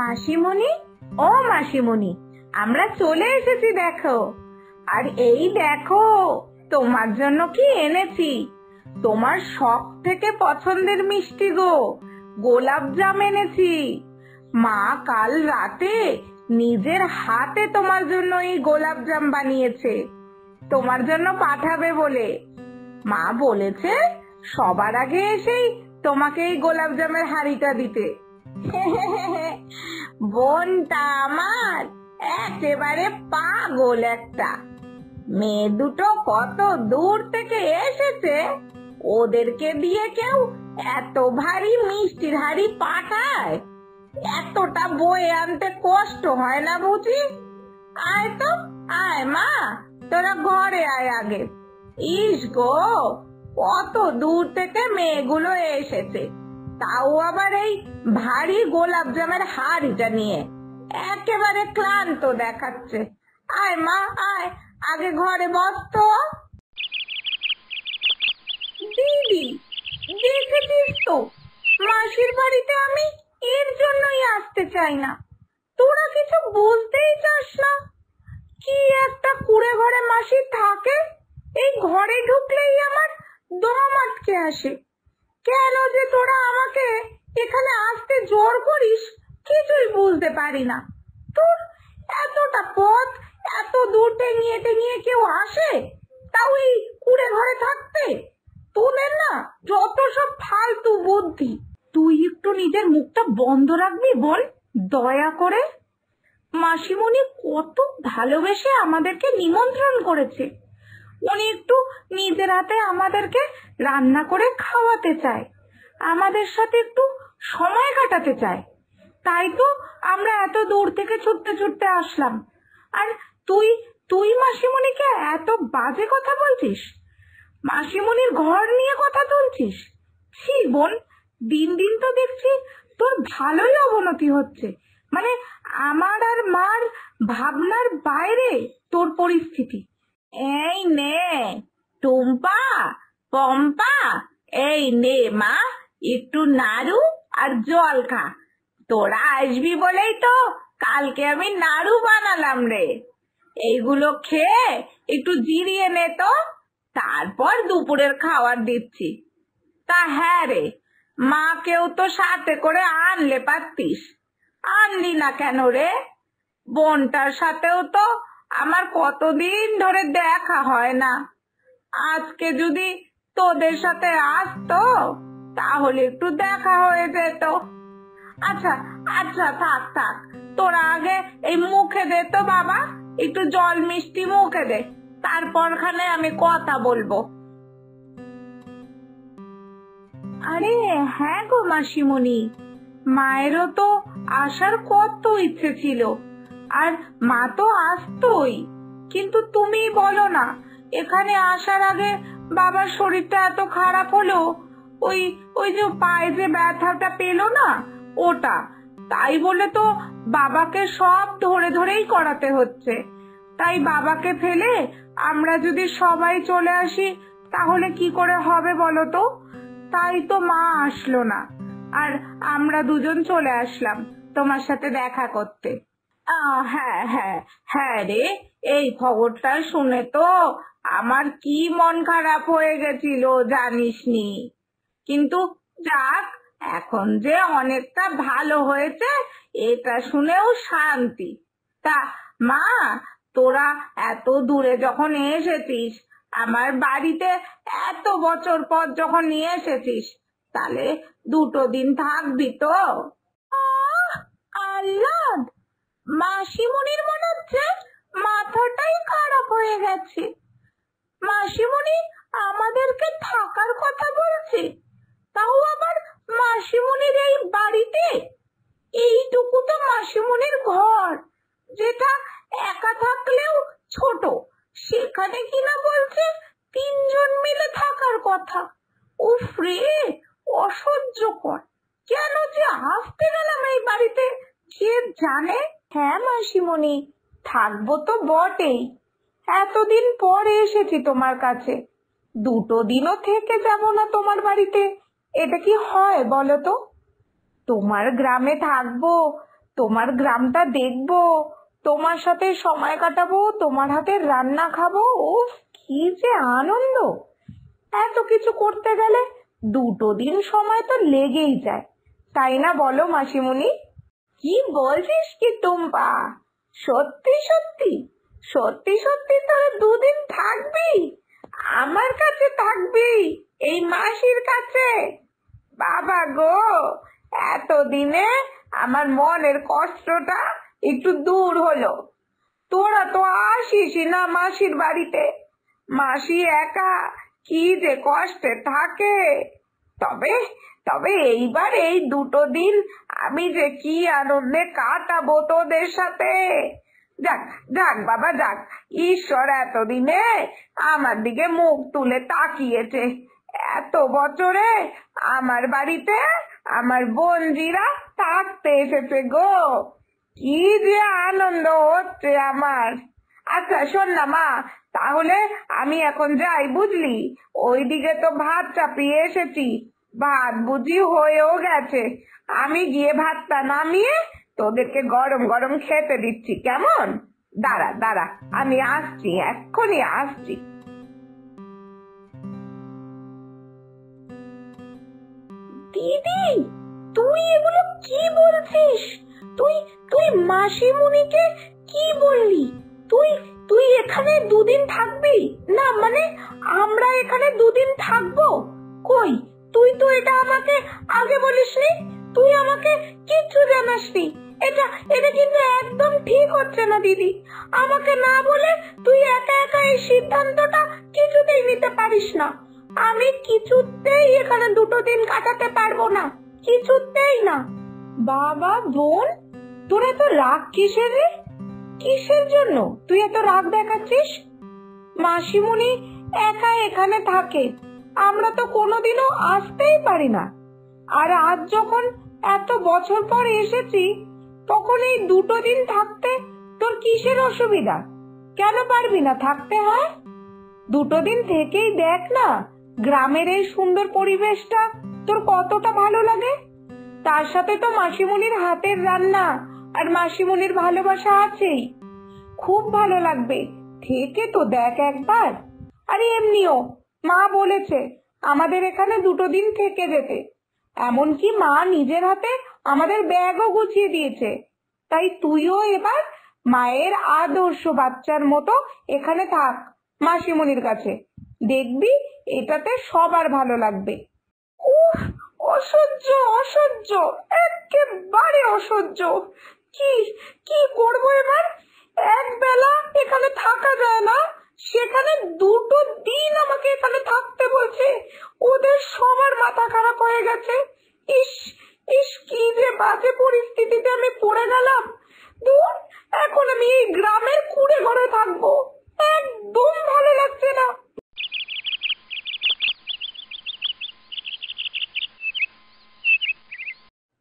মাসিমণি, ও মাসিমণি, আমরা চলে এসেছি দেখো। আর এই দেখো তোমার জন্য কি এনেছি। তোমার সব থেকে পছন্দের মিষ্টি গো, গোলাপ জাম এনেছি। মা কাল রাতে নিজের হাতে তোমার জন্য এই গোলাপ জাম বানিয়েছে, তোমার জন্য পাঠাবে বলে। মা বলেছে সবার আগে এসেই তোমাকে এই গোলাপ জামের হাঁড়িটা দিতে। বোনটা আমার একেবারে পাগল একটা। মেয়ে দুটো কত দূর থেকে এসেছে, ওদেরকে দিয়ে কেউ এত ভারী মিষ্টির হাঁড়ি পাঠায়? এতটা বয়ে আনতে কষ্ট হয় না বুঝি? আয় তো, আয় মা, তোরা ঘরে আয় আগে। ইস গো, কত দূর থেকে মেয়েগুলো এসেছে, তাও আবার এই ভারী গোলাপ জামের হাঁড়িটা নিয়ে। একেবারে ক্লান্ত দেখাচ্ছে। আয় মা, আয়, আগে ঘরে বস তো। দিদি, দেখেছিস তো, মাসির বাড়িতে আমি এর জন্যই আসতে চাই না। তোরা কিছু বুঝতেই চাস না। কি একটা কুড়ে ঘরে মাসি থাকে, এই ঘরে ঢুকলেই আমার দম আটকে আসে। কেন যে তোরা আমাকে এখানে আসতে জোর করিস কিছুই বুঝতে পারি না। তোর এতটা পথ, এত দূর টেনিয়ে টেনিয়ে কেউ আসে, তাও এই কুড়ে ঘরে থাকতে? তোদের না যত সব ফালতু বুদ্ধি। তুই একটু নিজের মুখটা বন্ধ রাখবি বল, দয়া করে। মাসিমণি কত ভালোবেসে আমাদেরকে নিমন্ত্রণ করেছে। উনি একটু নিজের হাতে আমাদেরকে রান্না করে খাওয়াতে চায়, আমাদের সাথে একটু সময় কাটাতে চায়। তাই তো আমরা এত দূর থেকে ছুটতে ছুটতে আসলাম। আর তুই তুই মাসিমণিকে এত বাজে কথা বলছিস, মাসিমণির ঘর নিয়ে কথা তুলছিস। ছি বোন, দিন দিন তো দেখছি তোর ভালোই অবনতি হচ্ছে। মানে আমার আর মার ভাবনার বাইরে তোর পরিস্থিতি। এই নে টুম্পা, পম্পা, এই নে মা, একটু নাড়ু আর জল খা। তোরা আসবি বলেই তো কালকে আমি নাড়ু বানালাম রে। এইগুলো খেয়ে একটু জিরিয়ে নে তো, তারপর দুপুরের খাবার দিচ্ছি। তা হ্যাঁ রে, মাকেও তো সাথে করে আনলে পারতিস, আনলি না কেন রে? বোনটার সাথেও তো আমার কতদিন ধরে দেখা হয় না। আজকে যদি তোদের সাথে আসতো তাহলে একটু দেখা হয়ে যেত। আচ্ছা আচ্ছা, থাক থাক, তোরা আগে এই মুখে দে তো বাবা, একটু জল মিষ্টি মুখে দে, তারপরখানে আমি কথা বলবো। আরে হ্যাঁ গো মাসিমণি, মায়েরও তো আসার কত ইচ্ছে ছিল, আর মা তো আসতোই। কিন্তু তুমি বলো না, এখানে আসার আগে বাবার শরীরটা এত খারাপ হলো, ওই ওই যে পায়ে যে ব্যথাটা পেলো না, ওটা। তাই বলে তো বাবাকে সব ধরে ধরেই করাতে হচ্ছে। তাই বাবাকে ফেলে আমরা যদি সবাই চলে আসি তাহলে কি করে হবে বলো তো? তাই তো মা আসলো না, আর আমরা দুজন চলে আসলাম তোমার সাথে দেখা করতে। হ্যাঁ হ্যাঁ হ্যাঁ রে, এই খবরটা শুনে তো আমার কি মন খারাপ হয়ে গেছিল জানিসনি। কিন্তু যাক, এখন যে অনেকটা ভালো হয়েছে এটা শুনেও শান্তি। তা মা, তোরা এত দূরে যখন এসেছিস, আমার বাড়িতে এত বছর পর যখন নিয়ে এসেছিস, তাহলে দুটো দিন থাকবি তো? আল্লাহ, মাসিমণির মনে হচ্ছে মাথাটাই খারাপ হয়ে গেছে। মাসিমণি আমাদেরকে থাকার কথা বলছে, তাও আবার মাসিমণির এই বাড়িতে। এইটুকু তো মাসিমণির ঘর, যেটা একা থাকলেও ছোট, সেখানে কিনা বলছে তিনজন মিলে থাকার কথা। উফ রে, অসহ্যকর। কেন যে আসতে গেলাম এই বাড়িতে কে জানে। হ্যাঁ মাসিমণি, থাকবো তো বটেই। এতদিন পরে এসেছি তোমার কাছে, দুটো দিনও থেকে যাব না তোমার বাড়িতে? এটা কি হয় বলো তো? তোমার গ্রামে থাকবো, তোমার গ্রামটা দেখবো, তোমার সাথে সময় কাটাবো, তোমার হাতের রান্না খাবো। উফ, কি যে আনন্দ! এত কিছু করতে গেলে 2 দিন সময় তো লেগেই যায়, তাই না বলো মাসিমণি? কি বলছিস কি টুম্পা? সত্যি সত্যি? সত্যি সত্যি তোরা 2 দিন থাকবি? আমার কাছে থাকবি? এই মাসির কাছে? বাবা গো, এতদিনে আমার মনের কষ্টটা একটু দূর হলো। তোরা তো আসিসই না মাসির বাড়িতে। মাসি একা কি যে কষ্টে থাকে। তবে তবে এইবার এই 2 দিন আমি যে কি আনন্দে কাটাবো তোদের সাথে। যাক যাক বাবা যাক, ঈশ্বর এতদিনে আমার দিকে মুখ তুলে তাকিয়েছে। এত বছরে আমার বাড়িতে আমার বোনজিরা থাকতে এসেছে গো। কি যে আনন্দ হচ্ছে আমার। আচ্ছা শোন না মা, তাহলে আমি এখন যাই বুঝলি? ওইদিকে তো ভাত চাপিয়ে এসেছি, ভাত বুঝি হয়েও গেছে। আমি গিয়ে ভাতটা নামিয়ে তোদেরকে গরম গরম খেতে দিচ্ছি, কেমন? দাঁড়া দাঁড়া, আমি আসছি, এক্ষুনি আসছি। দিদি, তুই এগুলো কি বলছিস? তুই তুই মাসিমুনিকে কি বললি? তুই তুই এখানে 2 দিন থাকবি? না মানে আমরা এখানে 2 দিন থাকবো? কই, তুই তো এটা আমাকে আগে বলিসনি। তুই আমাকে কিচ্ছু জানাসনি। এটা এটা কিন্তু একদম ঠিক হচ্ছে না দিদি। আমাকে না বলে তুই একা একা এই সিদ্ধান্তটা কিছুতেই নিতে পারিস না। আমি কিছুতেই এখানে 2 দিন কাটাতে পারবো না, কিছুতেই না। বাবা বোন, তোরা তো রাগ কিসের রে? কিসের জন্য তুই এত রাগ দেখাচ্ছিস? মাসিমণি একা এখানে থাকে, আমরা তো কোনোদিনও আসতেই পারি না। আর আজ যখন এত বছর পর এসেছি, তখন এই 2 দিন থাকতে তোর কিসের অসুবিধা? কেন পারবি না থাকতে? হয় 2 দিন থেকেই দেখ না গ্রামের এই সুন্দর পরিবেশটা তোর কতটা ভালো লাগে। তার সাথে তো মাসিমণির হাতের রান্না আর মাসিমণির ভালোবাসা আছেই। খুব ভালো লাগবে, থেকে তো দেখ একবার। আরে এমনিও মা বলেছে আমাদের এখানে 2 দিন থেকে যেতে। এমনকি মা নিজের হাতে আমাদের ব্যাগও গুছিয়ে দিয়েছে। তাই তুইও এবার মায়ের আদর্শ বাচ্চার মতো এখানে থাক মাসিমণির কাছে। দেখবি এটাতে সবার ভালো লাগবে। উফ, অসহ্য অসহ্য, একেবারে অসহ্য। কি কি করবো এবার? এক বেলা এখানে থাকা যায় না, সেখানে 2 দিন আমাকে এখানে থাকতে বলছে। ওদের সবার মাথা খারাপ হয়ে গেছে। ইস ইস, কি যে বাজে পরিস্থিতিতে আমি পড়ে গেলাম। দূর, এখন আমি এই গ্রামের কুড়ে ঘরে থাকবো, একদম ভালো লাগছে না।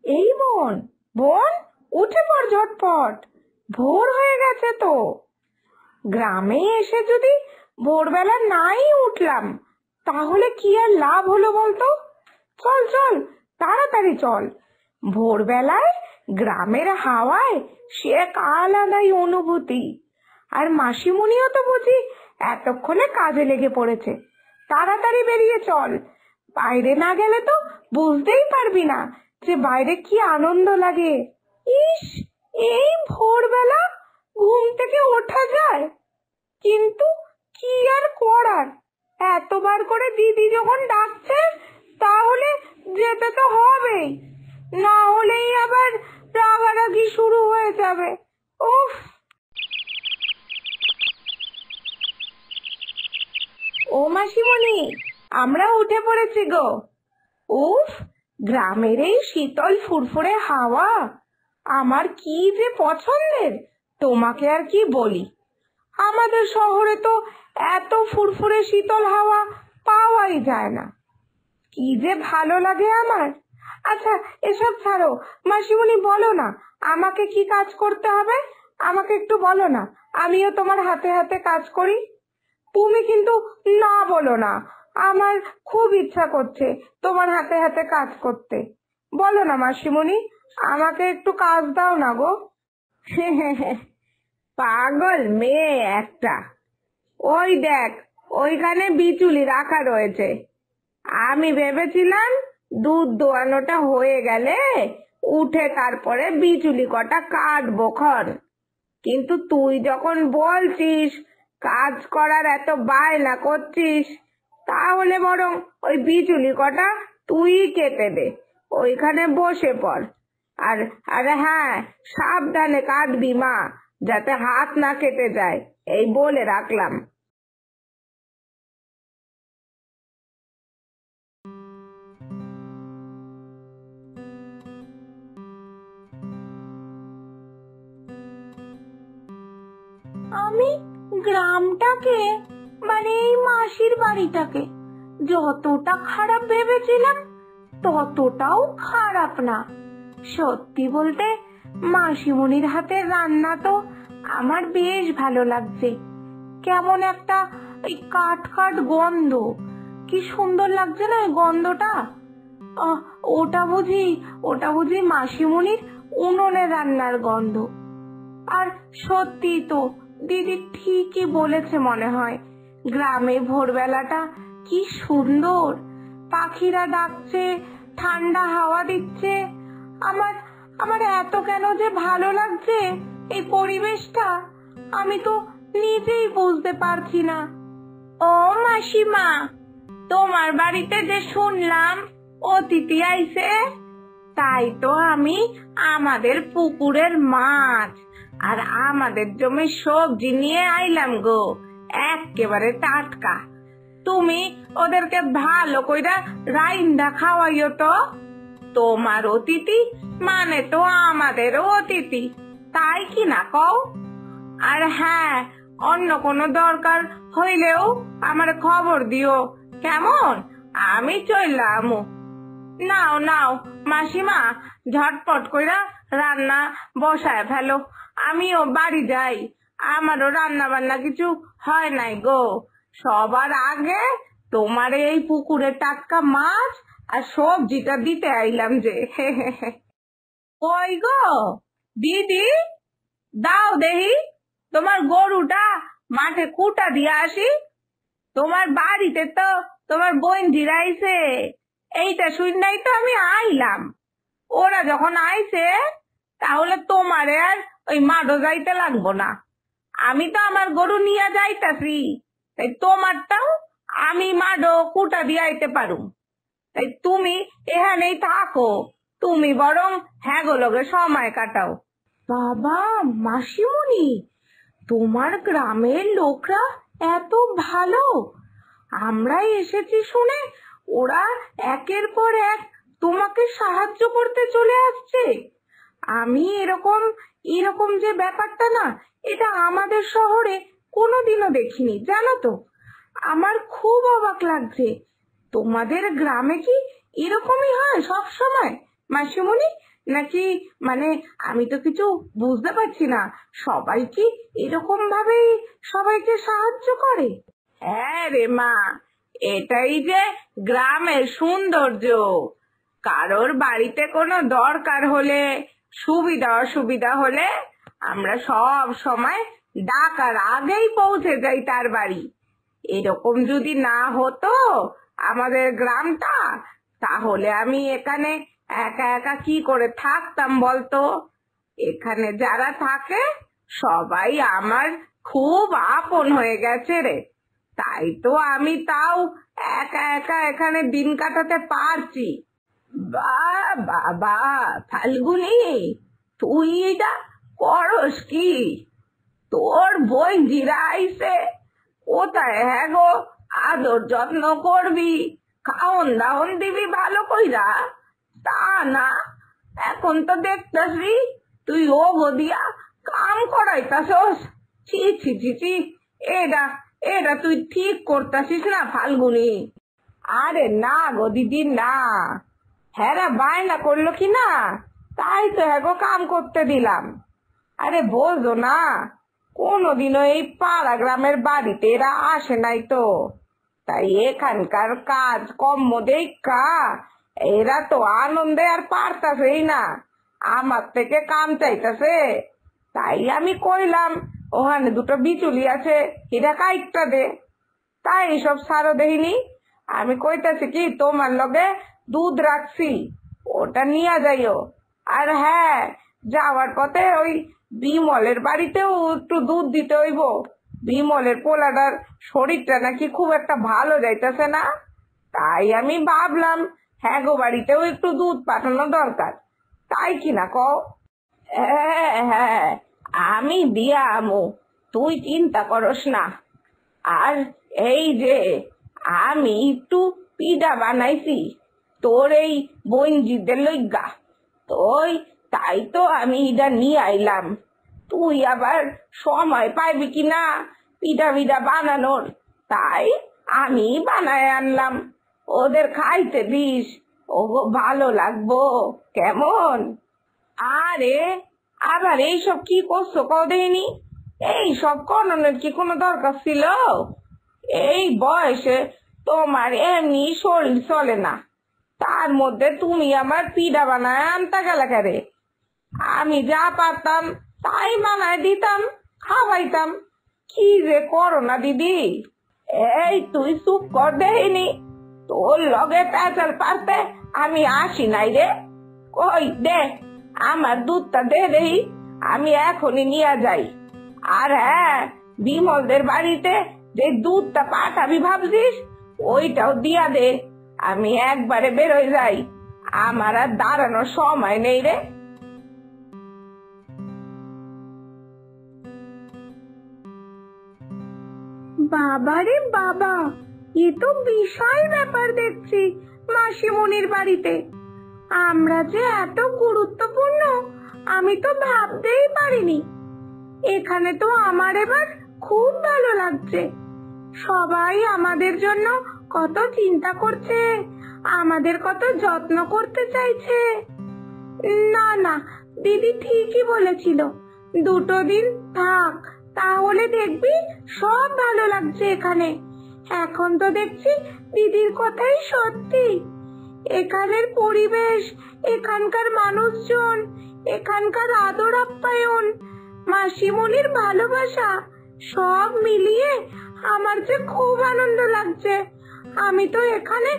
এই বোন, বোন, উঠে পড় ঝটপট, ভোর হয়ে গেছে তো। গ্রামে এসে যদি ভোরবেলা নাই উঠলাম, তাহলে কি আর লাভ হলো বলতো? চল চল, তাড়াতাড়ি চল। ভোরবেলায় গ্রামের হাওয়ায় সে এক আলাদাই অনুভূতি। আর মাসিমণিও তো বুঝি এতক্ষণে কাজে লেগে পড়েছে। তাড়াতাড়ি বেরিয়ে চল, বাইরে না গেলে তো বুঝতেই পারবি না যে বাইরে কি আনন্দ লাগে। ইস, এই ভোরবেলা ঘুম থেকে ওঠা যায়? কিন্তু কি আর করার, এতবার করে দিদি যখন ডাকছে তাহলে যেতে তো হবেই, না হলেই আবার রাগারাগি শুরু হয়ে যাবে। উফ। ও মাসিমণি, আমরা উঠে পড়েছি গো। উফ, গ্রামের এই শীতল ফুরফুরে হাওয়া আমার কি যে পছন্দের, তোমাকে আর কি বলি। আমাদের শহরে তো এত ফুরফুরে শীতল হাওয়া পাওয়াই যায় না। কি যে ভালো লাগে আমার। আচ্ছা এসব ছাড়ো, মাসিমণি বলো না আমাকে কি কাজ করতে হবে? আমাকে একটু বলো না, আমিও তোমার হাতে হাতে কাজ করি। তুমি কিন্তু না বলো না, আমার খুব ইচ্ছা করছে তোমার হাতে হাতে কাজ করতে। বলো না মাসিমণি, আমাকে একটু কাজ দাও না গো। পাগল মেয়ে একটা। ওই দেখ, ওইখানে বিচুলি রাখা রয়েছে। আমি ভেবেছিলাম দুধ দোয়ানোটা হয়ে গেলে উঠে তারপরে বিচুলি কটা কাটবো খড়, কিন্তু তুই যখন বলছিস কাজ করার এত বায়না করছিস, তাহলে বরং ওই বিচুলি কটা তুই কেটে দে, ওইখানে বসে পড়। আর আরে হ্যাঁ, সাবধানে কাটবি মা, যাতে হাত না কেটে যায়, এই বলে রাখলাম। আমি গ্রামটাকে, মানে এই মাসির বাড়িটাকে যতটা খারাপ ভেবেছিলাম ততটাও খারাপ না। সত্যি বলতে মাসিমণির হাতের রান্না তো আমার বেশ ভালো লাগছে। কেমন একটা এই কাঠ কাঠ গন্ধ, কি সুন্দর লাগছে না এই গন্ধটা। আহ, ওটা বুঝি ওটা বুঝি মাসিমণির উনুনের রান্নার গন্ধ। আর সত্যি তো, দিদি ঠিকই বলেছে মনে হয়, গ্রামে ভোরবেলাটা কি সুন্দর, পাখিরা ডাকছে, ঠান্ডা হাওয়া দিচ্ছে। আমার আমার এত কেন যে ভালো লাগছে এই পরিবেশটা, আমি তো নিজেই বুঝতে পারছি না। ও মাসিমা, তোমার বাড়িতে যে শুনলাম অতিথি আইছে, তাই তো আমি আমাদের পুকুরের মাছ আর আমাদের জমির সবজি নিয়ে আইলাম গো, একেবারে টাটকা। তুমি ওদেরকে ভালো কইরা রাইন্দা খাওয়াইও তো। তোমার অতিথি মানে তো আমাদেরও অতিথি, তাই কি না কও? আর হ্যাঁ, অন্য কোনো দরকার হইলেও আমার খবর দিও, কেমন? আমি চললাম। নাও নাও মাসিমা, ঝটপট কইরা রান্না বসায় ফেলো, আমিও বাড়ি যাই। আমারও রান্না বান্না কিছু হয় নাই গো, সবার আগে তোমার এই পুকুরে টাটকা মাছ আর সবজিটা দিতে আইলাম যে। কই গো দিদি, দাও দেহি তোমার গরুটা মাঠে কুটা দিয়ে আসি। তোমার বাড়িতে তো তোমার বোন জিরাইছে, এইটা শুননাই তো আমি আইলাম। ওরা যখন আইছে তাহলে তোমারে আর ওই মাঠও যাইতে লাগবো না, আমি তো আমার গরু নিয়ে যাইতাছি, তাই তোমারটাও আমি মাঠও কুটা দিয়ে আইতে পারুম। তাই তুমি এখানেই থাকো, তুমি বরং হ্যাঁ গো লগে সময় কাটাও। বাবা মাসিমণি, তোমার গ্রামের লোকরা এত ভালো! আমরা এসেছি শুনে ওরা একের পর এক তোমাকে সাহায্য করতে চলে আসছে। আমি এরকম এরকম যে ব্যাপারটা না, এটা আমাদের শহরে কোনোদিনও দেখিনি, জানো তো। আমার খুব অবাক লাগছে। তোমাদের গ্রামে কি এরকমই হয় সব সময় মাসিমণি, নাকি মানে আমি তো কিছু বুঝতে পারছি না, সবাই কি এরকম ভাবে সবাইকে সাহায্য করে? হ্যাঁ রে মা, এটাই যে গ্রামের সৌন্দর্য। কারোর বাড়িতে কোনো দরকার হলে, সুবিধা অসুবিধা হলে আমরা সব সময় ডাকার আগেই পৌঁছে যাই তার বাড়ি। এরকম যদি না হতো আমাদের গ্রামটা, তাহলে আমি এখানে একা একা কি করে থাকতাম বলতো। এখানে যারা থাকে সবাই আমার খুব আপন হয়ে গেছে রে, তাই তো আমি তাও একা একা এখানে দিন কাটাতে পারছি। বাবা ফাল্গুনি, তুই এটা করস কি? তোর বোন জিরা আইছে, কোথায় হ্যাঁ গো আদর যত্ন করবি, খাওন দাওন দিবি ভালো কইরা, তা না এখন তো দেখতাছি তুই ও গদিয়া কাম করাইতাছস। ছি ছি ছি ছি, এটা এটা তুই ঠিক করতাছিস না ফাল্গুনি। আরে না গো দিদি না, হ্যাঁ বায়না করলো কি না, তাই তো হ্যাঁ গো কাম করতে দিলাম। আরে বোঝো না, কোনোদিনও এই পাড়া গ্রামের বাড়িতে এরা আসে নাই তো, তাই এখানকার কাজ কর্ম দেখা এরা তো আনন্দে আর পারতাছেই না, আমার থেকে কাম চাইতাছে। তাই আমি কইলাম ওখানে দুটো বিচুলি আছে, এটা কাইটটা দে। তাই সব সারো দেখিনি। আমি কইতাছি কি তোমার লগে দুধ রাখছি, ওটা নিয়ে যাইও। আর হ্যাঁ, যাওয়ার পথে ওই বিমলের বাড়িতেও একটু দুধ দিতে হইব। বিমলের পোলাটার শরীরটা নাকি খুব একটা ভালো যাইতেছে না, তাই আমি ভাবলাম হ্যাঁ গো বাড়িতেও একটু দুধ পাঠানো দরকার, তাই কিনা কও? হ্যাঁ হ্যাঁ, আমি দিয়া আমু, তুই চিন্তা করস না। আর এই যে আমি একটু পিঠা বানাইছি তোর এই বইনজিদের লইগা, তুই তাই তো আমি এটা নিয়ে আইলাম। তুই আবার সময় পাইবি কিনা পিঠা পিঠা বানানোর, তাই আমি বানায় আনলাম। ওদের খাইতে দিস, ও ভালো লাগবো কেমন? আরে আবার এইসব কি করছো কও দেখিনি? এইসব করানোর কি কোনো দরকার ছিল? এই বয়সে তোমার এমনি শরীর চলে না, তার মধ্যে তুমি আমার পিঠা বানায় আনতে গেলে কেরে? আমি যা পারতাম তাই বানায় দিতাম, খাওয়াইতাম। কি যে করো না দিদি! এই তুই চুপ কর দেখিনি, তোর লগে পেঁচাল পারতে আমি আসি নাই রে। কই দে আমার দুধটা দে দেই, আমি এখনই নিয়ে যাই। আর হ্যাঁ, বিমলদের বাড়িতে যে দুধটা পাঠাবি ভাবছিস, ওইটাও দিয়া দে। আমি একবারে বেরোয় যাই, আমার আর দাঁড়ানোর সময় নেই রে। বাবারে বাবা, এ তো বিশাল ব্যাপার দেখছি মাসিমণির বাড়িতে। আমরা যে এত গুরুত্বপূর্ণ আমি তো ভাবতেই পারিনি। এখানে তো আমার এবার খুব ভালো লাগছে। সবাই আমাদের জন্য কত চিন্তা করছে, আমাদের কত যত্ন করতে চাইছে। না না, দিদি ঠিকই বলেছিল, দুটো দিন থাক, তাহলে দেখবি সব ভালো লাগছে এখানে। এখন তো দেখছি দিদির কথাই সত্যি। এখানের পরিবেশ, এখানকার মানুষজন, এখানকার আদর আপ্যায়ন, মাসিমণির ভালোবাসা, সব মিলিয়ে আমার যে খুব আনন্দ লাগছে। আমি তো এখানে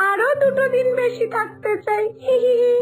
আরো দুটো দিন বেশি থাকতে চাই। হি হি হি।